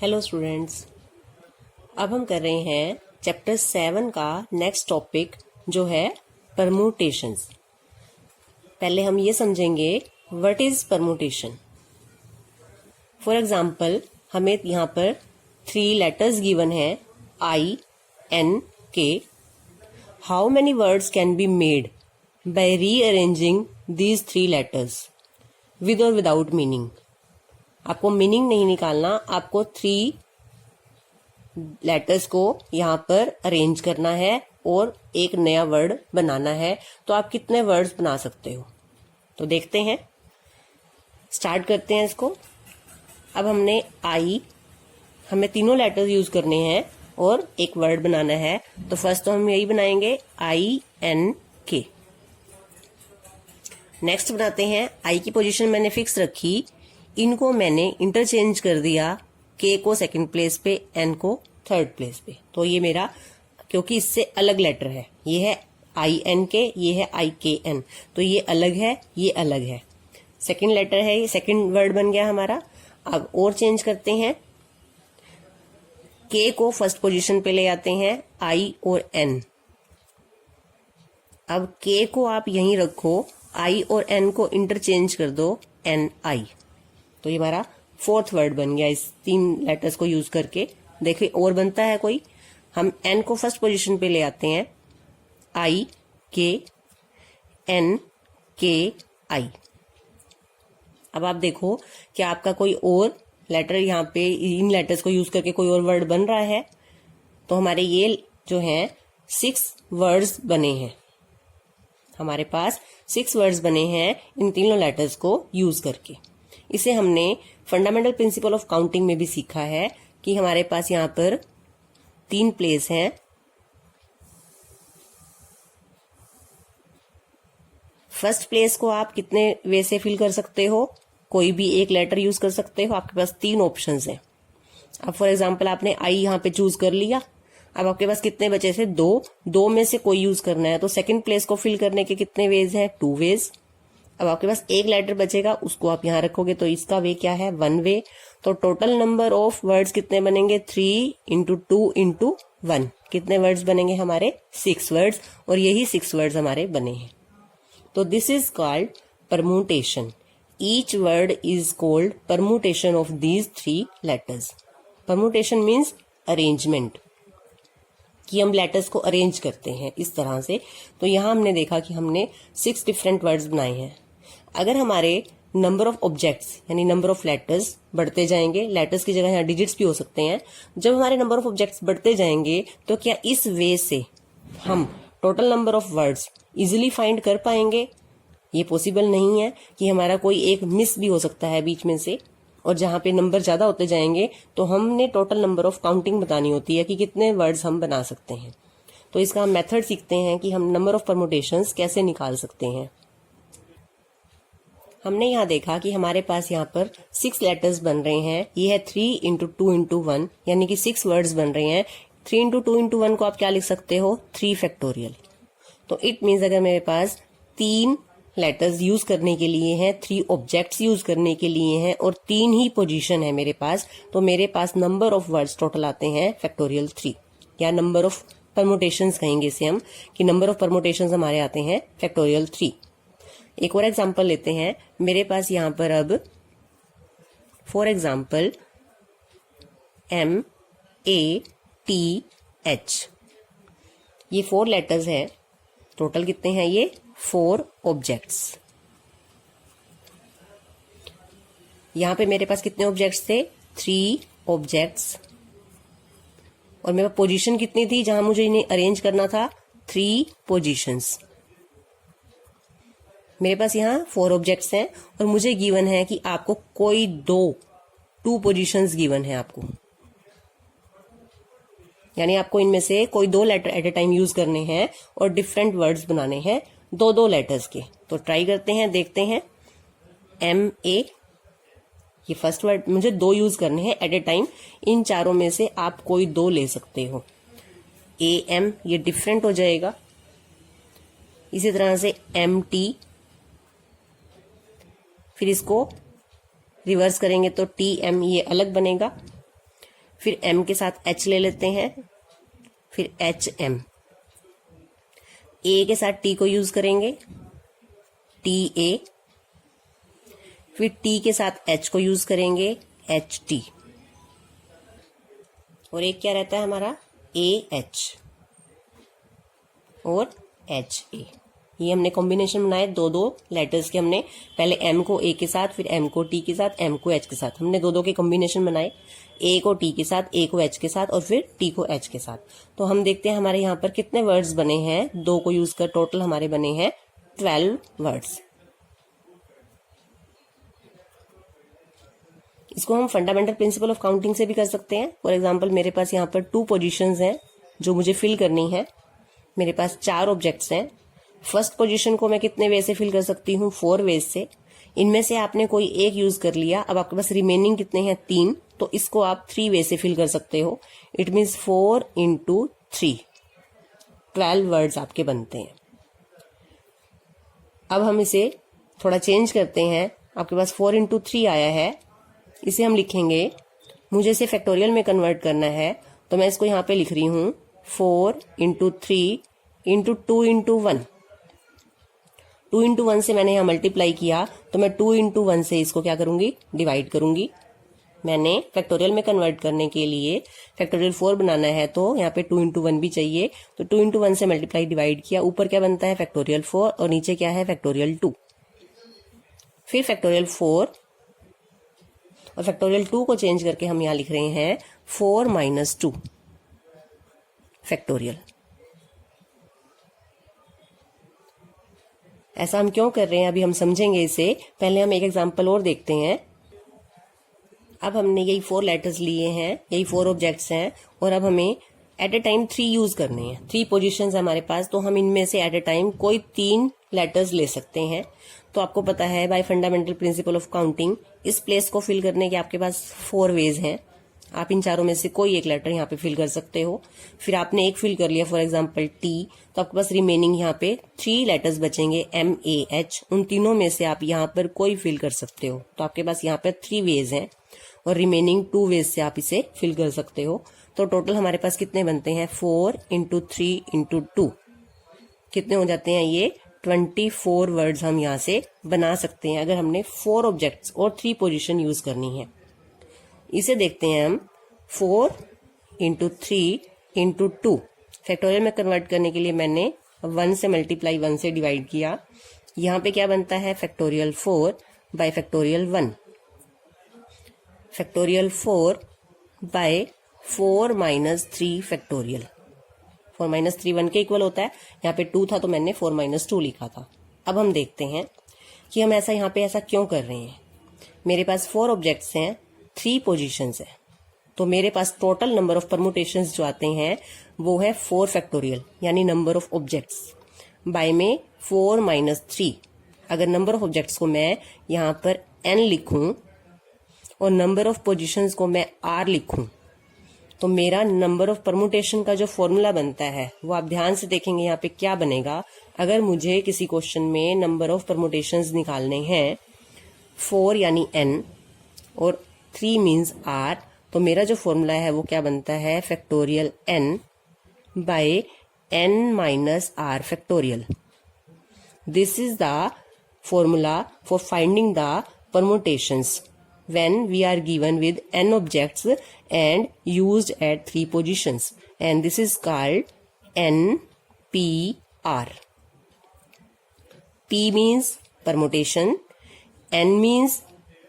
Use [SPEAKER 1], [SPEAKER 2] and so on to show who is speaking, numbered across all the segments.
[SPEAKER 1] Hello students, अब हम कर रहे हैं चैप्टर 7 का नेक्स्ट टॉपिक जो है परम्यूटेशंस। पहले हम ये समझेंगे what is permutation. For example हमें यहाँ पर 3 लेटर्स गिवन है I, N, K। How many words can be made by rearranging these 3 letters with और विदाउट मीनिंग। आपको मीनिंग नहीं निकालना, आपको 3 लेटर्स को यहाँ पर अरेंज करना है और एक नया वर्ड बनाना है। तो आप कितने वर्ड्स बना सकते हो, तो देखते हैं, स्टार्ट करते हैं इसको। अब हमने हमें तीनों लेटर्स यूज करने हैं और एक वर्ड बनाना है। तो फर्स्ट तो हम यही बनाएंगे INK। नेक्स्ट बनाते हैं I की पोजीशन मैंने फिक्स रखी, इनको मैंने इंटरचेंज कर दिया, K को सेकंड प्लेस पे, N को थर्ड प्लेस पे। तो ये मेरा, क्योंकि इससे अलग लेटर है, ये है INK, ये है IKN, तो ये अलग है, ये अलग है, सेकंड लेटर है, ये सेकंड वर्ड बन गया हमारा। अब और चेंज करते हैं, K को फर्स्ट पोजीशन पे ले आते हैं, I और N। अब K को आप यहीं रखो, I और N को इंटरचेंज कर दो, NI। तो ये हमारा फोर्थ वर्ड बन गया इस 3 लेटर्स को यूज करके। देखिए और बनता है कोई, हम N को फर्स्ट पोजीशन पे ले आते हैं, IKNKI। अब आप देखो कि आपका कोई और लेटर यहाँ पे इन लेटर्स को यूज करके कोई और वर्ड बन रहा है। तो हमारे ये जो हैं 6 वर्ड्स बने हैं, हमारे पास 6 वर्ड्स बने हैं इन तीनों लेटर्स को यूज करके। इसे हमने फंडामेंटल प्रिंसिपल ऑफ काउंटिंग में भी सीखा है कि हमारे पास यहाँ पर 3 प्लेस हैं। फर्स्ट प्लेस को आप कितने वे से फिल कर सकते हो, कोई भी एक लेटर यूज कर सकते हो, आपके पास 3 ऑप्शंस हैं। अब फॉर एग्जांपल आपने I यहाँ पे चूज कर लिया, अब आपके पास कितने बचे थे, 2 में से कोई यूज करना है। तो सेकंड प्लेस को फिल करने के कितने वेज हैं, 2 वेज। अब आपके पास एक लेटर बचेगा, उसको आप यहाँ रखोगे, तो इसका वे क्या है, 1 वे। तो टोटल नंबर ऑफ वर्ड्स कितने बनेंगे, 3 × 2 × 1। कितने वर्ड्स बनेंगे हमारे, 6 वर्ड्स। और यही 6 वर्ड्स हमारे बने हैं। तो this is called permutation. Each word is called permutation of these 3 letters. Permutation means arrangement, कि हम लेटर्स को अरेंज करते हैं इस तरह से। तो यहाँ हमने देखा कि हमने 6 डिफरेंट वर्ड्स बनाए हैं। अगर हमारे नंबर ऑफ ऑब्जेक्ट्स यानी नंबर ऑफ लेटर्स बढ़ते जाएंगे, लेटर्स की जगह यहाँ डिजिट्स भी हो सकते हैं, जब हमारे नंबर ऑफ ऑब्जेक्ट्स बढ़ते जाएंगे तो क्या इस वे से हम total number of words easily find कर पाएंगे? ये पॉसिबल नहीं है, कि हमारा कोई एक मिस भी हो सकता है बीच में से। और जहां पे नंबर ज्यादा होते जाएंगे तो हमने टोटल नंबर ऑफ काउंटिंग बतानी होती है कि कितने वर्ड्स हम बना सकते हैं। तो इसका हम मेथड सीखते हैं कि हम नंबर ऑफ परम्यूटेशंस कैसे निकाल सकते हैं। हमने यहाँ देखा कि हमारे पास यहाँ पर 6 लेटर्स बन रहे हैं। ये है 3 × 2 × 1, यानी कि 6 वर्ड्स बन रहे हैं। 3 × 2 × 1 को आप क्या लिख सकते हो, 3 फैक्टोरियल। तो इट मीन्स अगर मेरे पास 3 लेटर्स यूज करने के लिए हैं, 3 ऑब्जेक्ट्स यूज करने के लिए हैं और 3 ही पोजीशन है मेरे पास, तो मेरे पास नंबर ऑफ वर्ड्स टोटल आते हैं फैक्टोरियल 3, या नंबर ऑफ परम्यूटेशंस कहेंगे इसे हम, कि नंबर ऑफ परम्यूटेशंस हमारे आते हैं फैक्टोरियल 3। एक और एग्जांपल लेते हैं। मेरे पास यहाँ पर अब फॉर एग्जांपल MATH, ये 4 लेटर्स हैं। टोटल कितने हैं ये, 4 ऑब्जेक्ट्स। यहां पे मेरे पास कितने ऑब्जेक्ट्स थे, 3 ऑब्जेक्ट्स। और मेरे पास पोजीशन कितनी थी जहां मुझे इन्हें अरेंज करना था, 3 पोजीशंस। मेरे पास यहाँ 4 ऑब्जेक्ट्स हैं और मुझे गिवन है कि आपको कोई 2 पोजीशंस गिवन है आपको, यानी आपको इनमें से कोई 2 letter at a time use करने हैं और डिफरेंट वर्ड्स बनाने हैं 2 लेटर्स के। तो ट्राई करते हैं, देखते हैं। MA, ये फर्स्ट वर्ड, मुझे 2 यूज करने हैं एट ए टाइम। इन चारों में से आप कोई 2 ले सकते हो। AM, ये डिफरेंट हो जाएगा। इसी तरह से MT, फिर इसको रिवर्स करेंगे तो TM, ये अलग बनेगा। फिर m के साथ h ले लेते हैं, फिर HM, a के साथ t को यूज करेंगे, TA, फिर t के साथ h को यूज करेंगे, HT, और एक क्या रहता है हमारा AH और HA। ये हमने कॉम्बिनेशन बनाए दो दो लेटर्स के। हमने पहले M को A के साथ, फिर M को T के साथ, M को H के साथ, हमने दो दो के कॉम्बिनेशन बनाए, A को T के साथ, A को H के साथ और फिर T को H के साथ। तो हम देखते हैं हमारे यहाँ पर कितने वर्ड्स बने हैं, दो को यूज कर टोटल हमारे बने हैं 12 वर्ड्स। इसको हम फंडामेंटल प्रिंसिपल ऑफ काउंटिंग से भी कर सकते हैं। फॉर एग्जाम्पल मेरे पास यहाँ पर 2 पोजीशंस हैं जो मुझे फिल करनी है। मेरे पास 4 ऑब्जेक्ट्स हैं। फर्स्ट पोजीशन को मैं कितने वे से फिल कर सकती हूँ, 4 वेज से। इनमें से आपने कोई एक यूज कर लिया, अब आपके पास रिमेनिंग कितने हैं, 3, तो इसको आप 3 वे से फिल कर सकते हो। इट मीन्स 4 इंटू 3, 12 वर्ड्स आपके बनते हैं। अब हम इसे थोड़ा चेंज करते हैं। आपके पास 4 इंटू 3 आया है, इसे हम लिखेंगे, मुझे इसे फैक्टोरियल में कन्वर्ट करना है, तो मैं इसको यहाँ पे लिख रही हूँ 4 इंटू 3 इंटू 2 इंटू 1। 2 इंटू 1 से मैंने यहाँ मल्टीप्लाई किया, तो मैं 2 इंटू 1 से इसको क्या करूंगी, डिवाइड करूंगी। मैंने फैक्टोरियल में कन्वर्ट करने के लिए फैक्टोरियल 4 बनाना है, तो यहाँ पे 2 इंटू 1 भी चाहिए, तो 2 इंटू 1 से मल्टीप्लाई डिवाइड किया। ऊपर क्या बनता है, फैक्टोरियल 4, और नीचे क्या है, फैक्टोरियल 2। फिर फैक्टोरियल 4 और फैक्टोरियल 2 को चेंज करके हम यहाँ लिख रहे हैं 4 माइनस 2 फैक्टोरियल। ऐसा हम क्यों कर रहे हैं अभी हम समझेंगे इसे। पहले हम एक एग्जांपल और देखते हैं। अब हमने यही 4 लेटर्स लिए हैं, यही 4 ऑब्जेक्ट्स हैं, और अब हमें एट ए टाइम 3 यूज करने हैं। 3 पोजीशंस है हमारे पास, तो हम इनमें से एट ए टाइम कोई 3 लेटर्स ले सकते हैं। तो आपको पता है bye fundamental principle of counting, इस प्लेस को फिल करने के आपके पास 4 वेज हैं। आप इन चारों में से कोई एक लेटर यहाँ पे फिल कर सकते हो। फिर आपने एक फिल कर लिया, फॉर एग्जांपल T, तो आपके पास रिमेनिंग यहाँ पे 3 लेटर्स बचेंगे, MAH। उन तीनों में से आप यहाँ पर कोई फिल कर सकते हो, तो आपके पास यहाँ पे 3 वेज हैं, और रिमेनिंग 2 वेज से आप इसे फिल कर सकते हो। तो टोटल हमारे पास कितने बनते हैं, 4 इंटू 3 इंटू 2, कितने हो जाते हैं ये 24 वर्ड्स हम यहाँ से बना सकते हैं, अगर हमने 4 ऑब्जेक्ट्स और 3 पोजीशन यूज करनी है। इसे देखते हैं हम 4 इंटू 3 इंटू 2। फैक्टोरियल में कन्वर्ट करने के लिए मैंने 1 से मल्टीप्लाई 1 से डिवाइड किया। यहाँ पे क्या बनता है, factorial 4 by factorial 1, factorial 4 by 4 minus 3 factorial. 4 minus 3 1 के इक्वल होता है। यहाँ पे 2 था तो मैंने 4 माइनस 2 लिखा था। अब हम देखते हैं कि हम ऐसा यहाँ पे ऐसा क्यों कर रहे हैं। मेरे पास 4 ऑब्जेक्ट्स हैं, 3 पोजीशंस हैं, तो मेरे पास टोटल नंबर ऑफ परमुटेशंस जो आते हैं वो है 4 फैक्टोरियल, यानी नंबर ऑफ ऑब्जेक्ट्स बाय में 4 माइनस 3। अगर नंबर ऑफ ऑब्जेक्ट्स को मैं यहाँ पर n लिखूं और नंबर ऑफ पोजीशंस को मैं r लिखूं, तो मेरा नंबर ऑफ परमुटेशन का जो फॉर्मूला बनता है वो आप ध्यान से देखेंगे यहाँ पे क्या बनेगा। अगर मुझे किसी क्वेश्चन में नंबर ऑफ परमुटेशंस निकालने हैं, 4 यानी n और 3 मीन्स r, तो मेरा जो फॉर्मूला है वो क्या बनता है, factorial n by n minus r factorial. This is the formula for finding the permutations when we are given with n objects and used at 3 positions, and this is called NPR. P means permutation, n means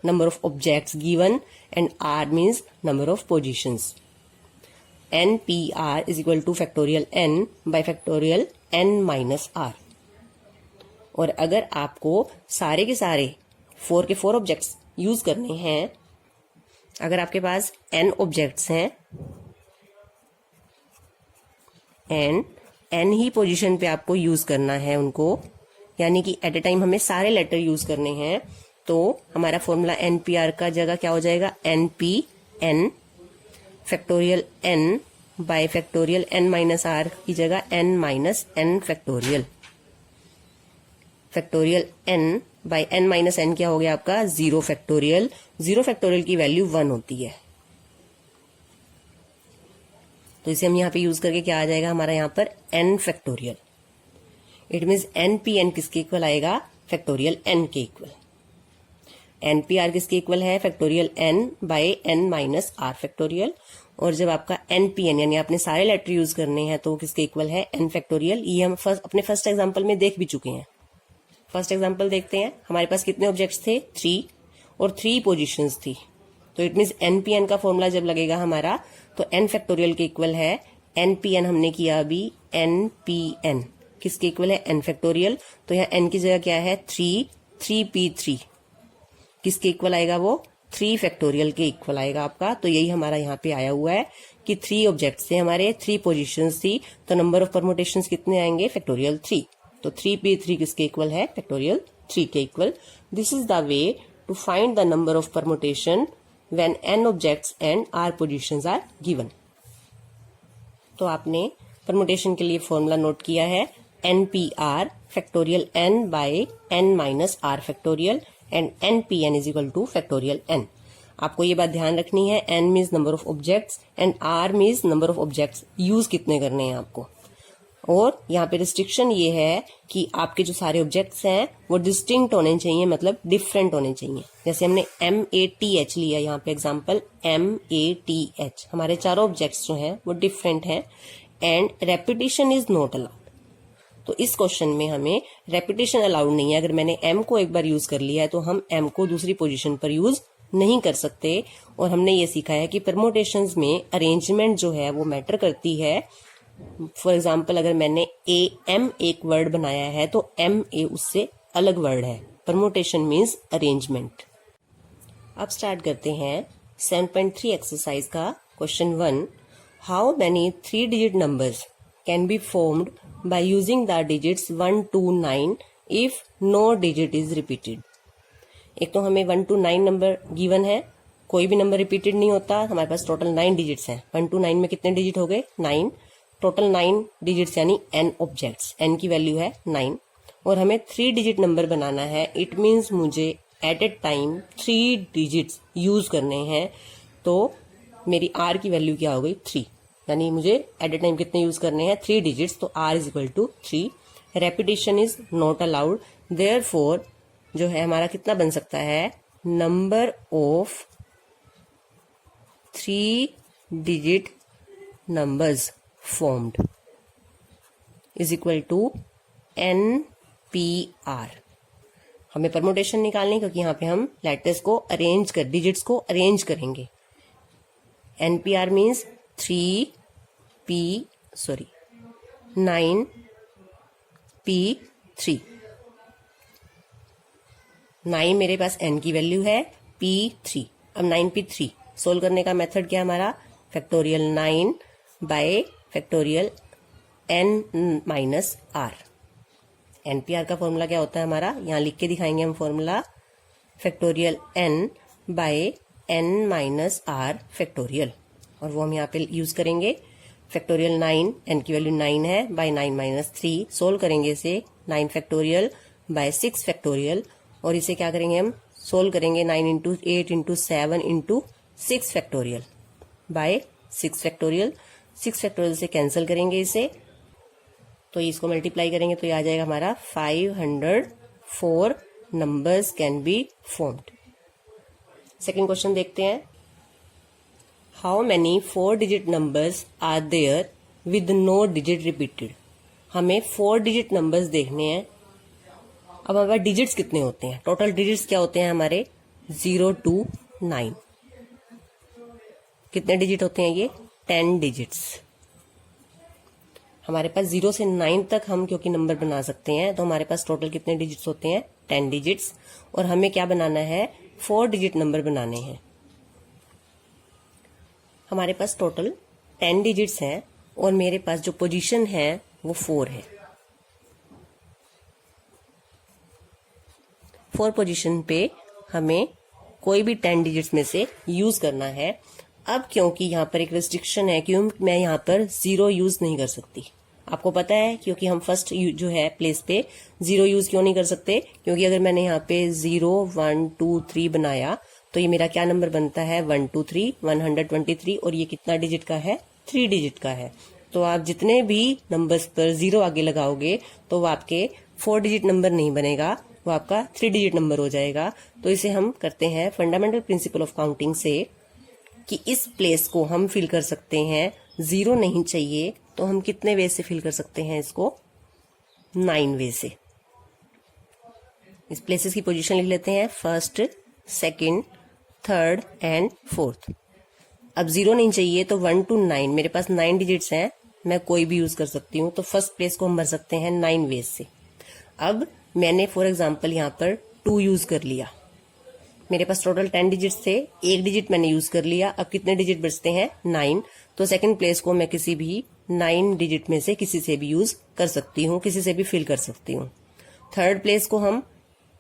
[SPEAKER 1] number of objects given, and r means number of positions. NPR is equal to factorial n by factorial n minus r. और अगर आपको सारे के सारे 4 के 4 objects use करने हैं, अगर आपके पास n ऑब्जेक्ट्स हैं एंड n ही पोजीशन पे आपको यूज करना है उनको, यानी कि एट ए टाइम हमें सारे लेटर यूज करने हैं, तो हमारा फॉर्मूला NPR का जगह क्या हो जाएगा, NPN factorial n by factorial n minus r की जगह n minus n factorial. Factorial n by n minus n क्या हो गया आपका, 0 फैक्टोरियल। 0 फैक्टोरियल की वैल्यू 1 होती है। तो इसे हम यहाँ पे यूज करके क्या आ जाएगा हमारा यहाँ पर n factorial. It means npn किसके इक्वल आएगा, फैक्टोरियल n के इक्वल। npr किसके इक्वल है, factorial n by n minus r factorial. और जब आपका npn यानी आपने सारे लेटर यूज करने हैं तो किसके इक्वल है, n फैक्टोरियल। ये हम अपने फर्स्ट एग्जाम्पल में देख भी चुके हैं। फर्स्ट एग्जाम्पल देखते हैं। हमारे पास कितने ऑब्जेक्ट्स थे, 3 और 3 पोजीशंस थी। तो इट मीन्स npn का फॉर्मूला जब लगेगा हमारा तो n फैक्टोरियल के इक्वल है npn। हमने किया अभी npn किसके इक्वल है, n फैक्टोरियल। तो यहाँ n की जगह क्या है, 3p3 किसके इक्वल आएगा, वो 3 फैक्टोरियल के इक्वल आएगा आपका। तो यही हमारा यहाँ पे आया हुआ है कि 3 ऑब्जेक्ट्स थे हमारे, 3 पोजीशंस थी, तो नंबर ऑफ परमुटेशंस कितने आएंगे, फैक्टोरियल 3। तो 3p3 किसके इक्वल है, फैक्टोरियल 3 के equal. This is the way to find the number of permutation when n objects and r positions are given. तो आपने परमुटेशन के लिए फॉर्मूला नोट किया है, npr factorial n by n minus r factorial and npn is equal to factorial n। आपको ये बात ध्यान रखनी है, n means number of objects and r means number of objects use कितने करने हैं आपको। और यहाँ पे रिस्ट्रिक्शन ये है कि आपके जो सारे ऑब्जेक्ट्स हैं वो डिस्टिंक्ट होने चाहिए, मतलब डिफरेंट होने चाहिए। जैसे हमने MATH लिया यहाँ पे एग्जांपल, MATH हमारे चारों ऑब्जेक्ट्स जो हैं वो डिफरेंट हैं and repetition is not allowed. तो इस क्वेश्चन में हमें रेपिटेशन अलाउड नहीं है। अगर मैंने m को एक बार यूज कर लिया है तो हम m को दूसरी पोजीशन पर यूज नहीं कर सकते। और हमने ये सीखा है कि परमुटेशंस में अरेंजमेंट जो है वो मैटर करती है। फॉर एग्जाम्पल अगर मैंने AM एक वर्ड बनाया है तो MA उससे अलग वर्ड है। Permutation means arrangement. अब स्टार्ट करते हैं 7.3 एक्सरसाइज का question 1। How many 3 digit numbers can be formed by using the digits 1 to 9 if no digit is repeated। एक तो हमें 1 to 9 नंबर गिवन है, कोई भी नंबर रिपीटेड नहीं होता। हमारे पास टोटल 9 डिजिट्स हैं। 1 to 9 में कितने डिजिट हो गए, 9। टोटल 9 डिजिट्स यानी n ऑब्जेक्ट्स, n की वैल्यू है 9। और हमें 3 डिजिट नंबर बनाना है। इट मीन्स मुझे at a time 3 digits use करने हैं। तो मेरी r की वैल्यू क्या हो गई, 3। यानी मुझे एट ए टाइम कितने यूज करने हैं, 3 डिजिट्स। तो r is equal to 3। Repetition is not allowed, therefore जो है हमारा कितना बन सकता है, number of 3 digit numbers formed is equal to NPR। हमें परमुटेशन निकालनी क्योंकि यहाँ पे हम लेटर्स को अरेंज कर, डिजिट्स को अरेंज करेंगे। NPR means 9P3। 9 मेरे पास n की वैल्यू है, P3। अब 9P3 सोल्व करने का मेथड क्या हमारा, factorial 9 by factorial n minus r। NPR का फॉर्मूला क्या होता है हमारा, यहाँ लिख के दिखाएंगे हम formula, factorial n by n minus r factorial. और वो हम यहाँ पे यूज करेंगे फैक्टोरियल 9, n की वैल्यू 9 है, बाय 9 माइनस 3। सोल्व करेंगे इसे 9 फैक्टोरियल बाय 6 फैक्टोरियल। और इसे क्या करेंगे हम, सोल्व करेंगे 9 into 8 into 7 into 6 factorial by 6 factorial. 6 factorial से कैंसिल करेंगे इसे, तो इसको मल्टीप्लाई करेंगे तो ये आ जाएगा हमारा 504 numbers can be formed. Second question देखते हैं। How many 4 digit numbers are there with no digit repeated. हमें 4 डिजिट नंबर्स देखने हैं। अब हमारे डिजिट्स कितने होते हैं, टोटल डिजिट्स क्या होते हैं हमारे, 0 to 9। कितने डिजिट होते हैं ये, 10 डिजिट्स। हमारे पास 0 से 9 तक हम क्योंकि नंबर बना सकते हैं, तो हमारे पास टोटल कितने डिजिट्स होते हैं, 10 डिजिट्स। और हमें क्या बनाना है, 4 डिजिट नंबर बनाने हैं। हमारे पास टोटल 10 डिजिट्स हैं और मेरे पास जो पोजीशन है वो 4 है। 4 पोजीशन पे हमें कोई भी 10 डिजिट्स में से यूज करना है। अब क्योंकि यहाँ पर एक रिस्ट्रिक्शन है, क्यों मैं यहाँ पर 0 यूज नहीं कर सकती, आपको पता है, क्योंकि हम फर्स्ट जो है प्लेस पे 0 यूज क्यों नहीं कर सकते, क्योंकि अगर मैंने यहाँ पे 0 1 2 3 बनाया तो ये मेरा क्या नंबर बनता है, 1 2 3 123। और ये कितना डिजिट का है, 3 डिजिट का है। तो आप जितने भी नंबर्स पर 0 आगे लगाओगे तो वो आपके 4 डिजिट नंबर नहीं बनेगा, वो आपका 3 डिजिट नंबर हो जाएगा। तो इसे हम करते हैं फंडामेंटल प्रिंसिपल ऑफ काउंटिंग से कि इस प्लेस को हम फिल कर सकते हैं, 0 नहीं चाहिए तो हम कितने वे से फिल कर सकते हैं इसको, 9 वे से। इस प्लेसेस की पोजीशन लिख लेते हैं, first, second, third and fourth. अब 0 नहीं चाहिए तो 1 to 9, मेरे पास 9 डिजिट्स हैं, मैं कोई भी यूज कर सकती हूँ। तो फर्स्ट प्लेस को हम भर सकते हैं 9 वेज से। अब मैंने फॉर एग्जांपल यहाँ पर 2 यूज कर लिया, मेरे पास टोटल 10 डिजिट्स थे, 1 डिजिट मैंने यूज कर लिया। अब कितने डिजिट बचते हैं, 9। तो सेकंड प्लेस को मैं किसी भी 9 डिजिट में से किसी से भी यूज कर सकती हूँ, किसी से भी फिल कर सकती हूँ। थर्ड प्लेस को हम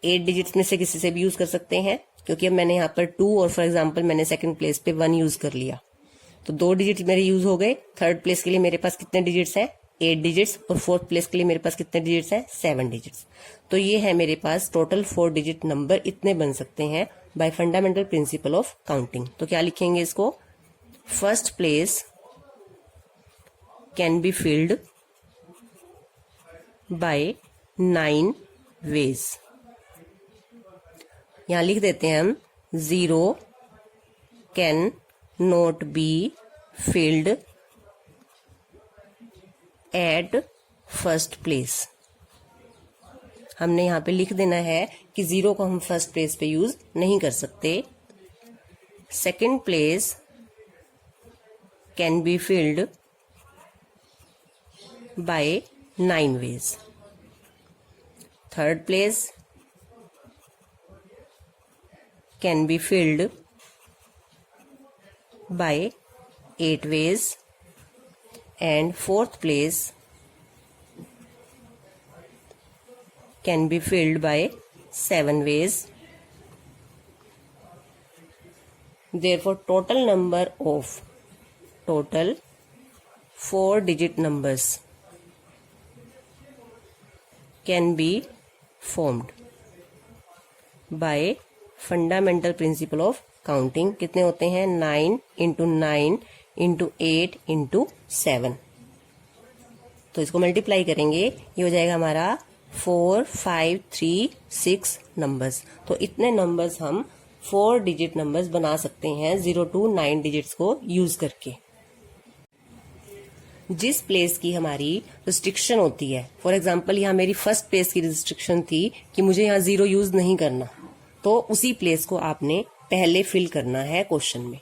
[SPEAKER 1] 8 डिजिट्स में से किसी से भी यूज कर सकते हैं, क्योंकि अब मैंने यहाँ पर 2 और फॉर एग्जांपल मैंने सेकंड प्लेस पे 1 यूज कर लिया, तो 2 डिजिट मेरे यूज हो गए। थर्ड प्लेस के लिए मेरे पास कितने डिजिट्स हैं, 8 डिजिट्स, और फोर्थ प्लेस के लिए मेरे पास कितने डिजिट्स हैं, 7 डिजिट्स। तो ये है मेरे पास टोटल 4 डिजिट नंबर इतने बन सकते हैं by fundamental principle of counting. तो क्या लिखेंगे इसको, first place can be filled by 9 ways. यहां लिख देते हैं हम, 0 can not be filled at first place. हमने यहां पे लिख देना है कि 0 को हम फर्स्ट प्लेस पे यूज नहीं कर सकते। Second place can be filled by 9 ways. Third place can be filled by 8 ways, and fourth place can be filled by 7 ways. Therefore total 4 digit numbers can be formed by fundamental principle of counting. कितने होते हैं, 9 into 9 into 8 into 7। तो इसको multiply करेंगे, ये हो जाएगा हमारा 4, 5, 3, 6 नंबर्स। तो इतने नंबर्स हम 4 डिजिट नंबर्स बना सकते हैं 0 to 9 डिजिट्स को यूज करके। जिस प्लेस की हमारी रिस्ट्रिक्शन होती है, फॉर एग्जाम्पल यहाँ मेरी फर्स्ट प्लेस की रिस्ट्रिक्शन थी कि मुझे यहाँ 0 यूज नहीं करना, तो उसी प्लेस को आपने पहले फिल करना है क्वेश्चन में।